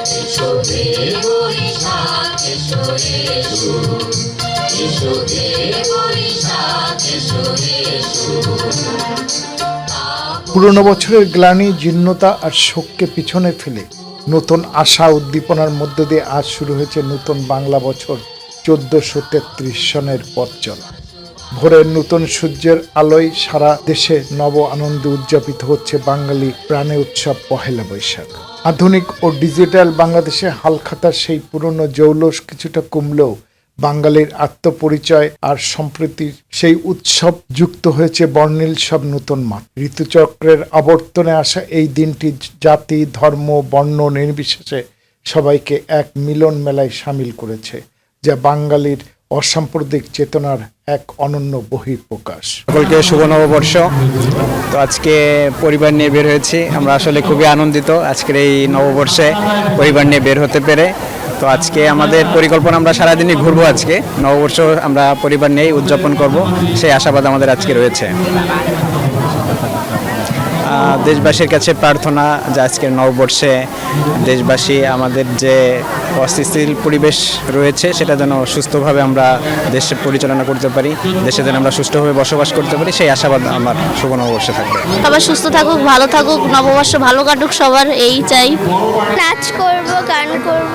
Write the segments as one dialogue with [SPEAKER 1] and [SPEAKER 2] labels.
[SPEAKER 1] এসো হে বৈশাখ এসো এসো, এসো হে বৈশাখ এসো এসো।
[SPEAKER 2] পুরনো বছরের গ্লানি, জীর্ণতা আর শোককে পিছনে ফেলে নতুন আশা উদ্দীপনার মধ্য দিয়ে আজ শুরু হয়েছে নতুন বাংলা বছর 1433 সনের পথ চলা। ভোরের নতুন সূর্যের আলোয় সারা দেশে নব আনন্দে উদযাপিত হচ্ছে বাঙালি প্রাণে উৎসব পহেলা বৈশাখ। আধুনিক ও ডিজিটাল বাংলাদেশে হালখাতার সেই পুরনো জৌলস কিছুটা কমলেও বাঙালির আত্মপরিচয় আর সম্প্রীতির সেই উৎসব যুক্ত হয়েছে বর্ণিল সব নতুন মাত্রা। ঋতুচক্রের আবর্তনে আসা এই দিনটি জাতি, ধর্ম, বর্ণ নির্বিশেষে সবাইকে এক মিলন মেলায় সামিল করেছে, যা বাঙালির অসাম্প্রদায়িক চেতনার এক অনন্য বহিঃপ্রকাশ।
[SPEAKER 3] সকলকে শুভ নববর্ষ। তো আজকে পরিবার নিয়ে বের হয়েছি, আমরা আসলে খুবই আনন্দিত আজকের এই নববর্ষে পরিবার নিয়ে বের হতে পেরে। তো আজকে আমাদের পরিকল্পনা, আমরা সারাদিনই ঘুরবো। আজকে নববর্ষ আমরা পরিবার নিয়েই উদযাপন করব, সেই আশাবাদ আমাদের আজকে রয়েছে। দেশবাসীর কাছে প্রার্থনা যে আজকের নববর্ষে দেশবাসী আমাদের যে অস্থিতিশীল পরিবেশ রয়েছে সেটা যেন সুস্থভাবে আমরা দেশে পরিচালনা করতে পারি, দেশে যেন আমরা সুষ্ঠুভাবে বসবাস করতে পারি, সেই আশাবাদ আমার শুভ নববর্ষে থাকবে।
[SPEAKER 4] সবাই সুস্থ থাকুক, ভালো থাকুক, নববর্ষ ভালো কাটুক সবার, এই চাই।
[SPEAKER 5] নাচ করব, গান করব,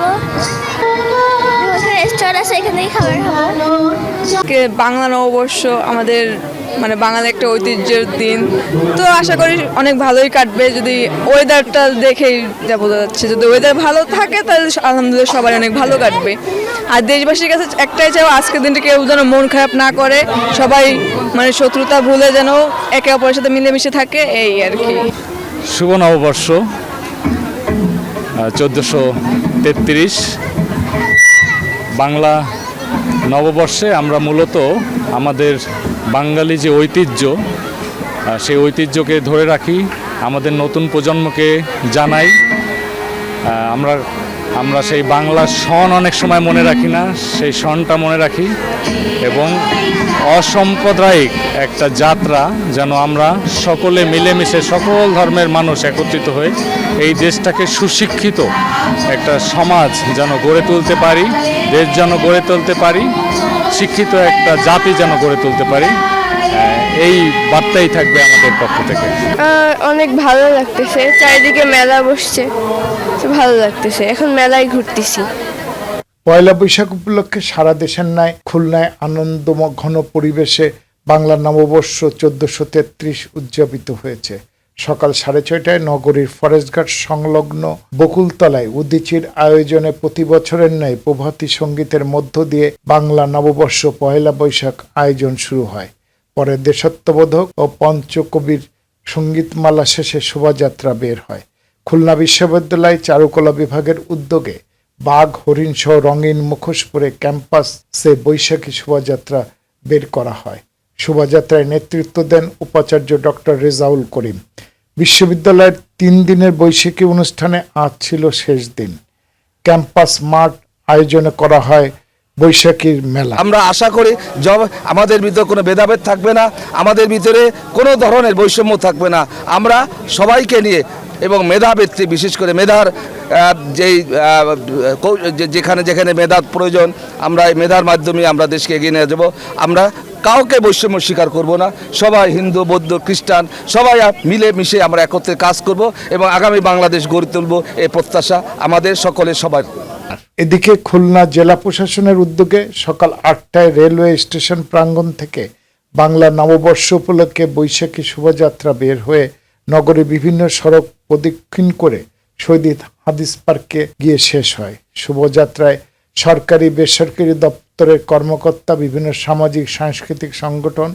[SPEAKER 5] রেস্টুরেন্ট আছে এখান থেকে খাবার খাবো।
[SPEAKER 6] বাংলা নববর্ষ আমাদের মানে বাঙালির একটা ঐতিহ্যের দিন, তো আশা করি অনেক ভালোই কাটবে। যদি ওয়েদারটা দেখেই যা বোঝা যাচ্ছে, যদি ওয়েদার ভালো থাকে তাহলে আলহামদুলিল্লাহ সবার অনেক ভালো কাটবে। আর দেশবাসীর কাছে একটাই চাও, আজকের দিনটা কেউ যেন মন খারাপ না করে, সবাই মানে শত্রুতা ভুলে যেন একে অপরের সাথে মিলেমিশে থাকে, এই আর কি।
[SPEAKER 7] শুভ নববর্ষ 1433 বাংলা নববর্ষে আমরা মূলত আমাদের বাঙালি যে ঐতিহ্য, সেই ঐতিহ্যকে ধরে রাখি, আমাদের নতুন প্রজন্মকে জানাই। আমরা সেই বাংলা সন অনেক সময় মনে রাখি না, সেই সনটা মনে রাখি এবং অসাম্প্রদায়িক একটা যাত্রা যেন আমরা সকলে মিলেমিশে সকল ধর্মের মানুষ একত্রিত হয়ে এই দেশটাকে সুশিক্ষিত একটা সমাজ যেন গড়ে তুলতে পারি, দেশ যেন গড়ে তুলতে পারি, শিক্ষিত একটা জাতি যেন গড়ে তুলতে পারি, এই বার্তাই থাকবে আমাদের পক্ষ থেকে।
[SPEAKER 5] অনেক ভালো লাগতেছে, চারিদিকে মেলা বসছে, ভালো লাগতেছে, এখন মেলায় ঘুরতেছি।
[SPEAKER 2] পয়লা বৈশাখ উপলক্ষে সারা দেশের ন্যায় খুলনায় আনন্দঘন পরিবেশে বাংলা নববর্ষ 1433 উদযাপিত হয়েছে। সকাল 6:30টায় নগরীর ফরেস্টঘাট সংলগ্ন বকুলতলায় উদীচীর আয়োজনে প্রতি বছরের ন্যায় প্রভাতী সঙ্গীতের মধ্য দিয়ে বাংলা নববর্ষ পয়লা বৈশাখ আয়োজন শুরু হয়। পরে দেশাত্মবোধক ও পঞ্চকবির সঙ্গীতমালা শেষে শোভাযাত্রা বের হয়। খুলনা বিশ্ববিদ্যালয় চারুকলা বিভাগের উদ্যোগে বাঘ, হরিণ সহ রঙিন মুখোশ পরে ক্যাম্পাসে বৈশাখী শোভাযাত্রা বের করা হয়। শোভাযাত্রায় নেতৃত্ব দেন উপাচার্য ডক্টর রেজাউল করিম। বিশ্ববিদ্যালয়ের 3 দিনের বৈশাখী অনুষ্ঠানে আজ ছিল শেষ দিন। ক্যাম্পাস মাঠ আয়োজনে করা হয় বৈশাখীর মেলা।
[SPEAKER 8] আমরা আশা করি আমাদের ভিতরে কোনো ভেদাভেদ থাকবে না, আমাদের ভিতরে কোনো ধরনের বৈষম্য থাকবে না। আমরা সবাইকে নিয়ে এবং মেধাভিত্তিক, বিশেষ করে মেধার যেখানে যেখানে মেধার প্রয়োজন, আমরা এই মেধার মাধ্যমে আমরা দেশকে এগিয়ে নিয়ে যাব। আমরা কাউকে বৈষম্য স্বীকার করব না, সবাই হিন্দু, বৌদ্ধ, খ্রিস্টান সবাই মিলে মিশে আমরা একত্রে কাজ করব এবং আগামী বাংলাদেশ গড়ে তুলব, এই প্রত্যাশা আমাদের সকলের সবার।
[SPEAKER 2] এদিকে খুলনা জেলা প্রশাসনের উদ্যোগে সকাল 8টায় রেলওয়ে স্টেশন প্রাঙ্গণ থেকে বাংলা নববর্ষ উপলক্ষে বৈশাখী শোভাযাত্রা বের হয়ে নগরে বিভিন্ন সড়ক প্রদক্ষিণ করে শহীদ হাদিস পার্কে গিয়ে শেষ হয়। শোভাযাত্রায় সরকারি বেসরকারি দপ্তরের কর্মকর্তা, বিভিন্ন সামাজিক সাংস্কৃতিক সংগঠন,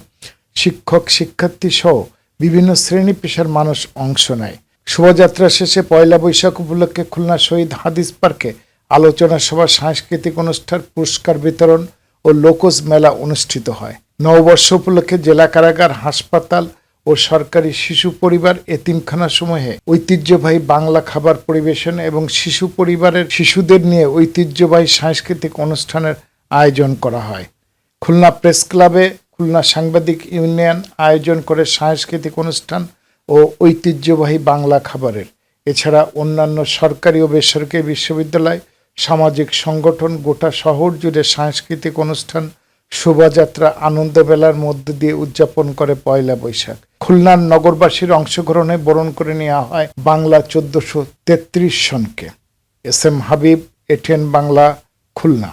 [SPEAKER 2] শিক্ষক, শিক্ষার্থী সহ বিভিন্ন শ্রেণী পেশার মানুষ অংশ নেয়। শোভাযাত্রা শেষে পয়লা বৈশাখ উপলক্ষে খুলনা শহীদ হাদিস পার্কে আলোচনা সভা, সাংস্কৃতিক অনুষ্ঠান, পুরস্কার বিতরণ ও লোকজ মেলা অনুষ্ঠিত হয়। নববর্ষ উপলক্ষে জেলা কারাগার, হাসপাতাল ও সরকারি শিশু পরিবার, এতিমখানা সমূহে ঐতিহ্যবাহী বাংলা খাবার পরিবেশন এবং শিশু পরিবারের শিশুদের নিয়ে ঐতিহ্যবাহী সাংস্কৃতিক অনুষ্ঠানের আয়োজন করা হয়। খুলনা প্রেস ক্লাবে খুলনা সাংবাদিক ইউনিয়ন আয়োজন করে সাংস্কৃতিক অনুষ্ঠান ও ঐতিহ্যবাহী বাংলা খাবারের। এছাড়া অন্যান্য সরকারি ও বেসরকারি বিশ্ববিদ্যালয়, সামাজিক সংগঠন, গোটা শহর জুড়ে সাংস্কৃতিক অনুষ্ঠান, শোভাযাত্রা, আনন্দবেলার মধ্য দিয়ে উদযাপন করে পয়লা বৈশাখ। খুলনার নগরবাসীর অংশগ্রহণে বরণ করে নেওয়া হয় বাংলা 1433 সনকে। S M Habib, ATN Bangla, Khulna.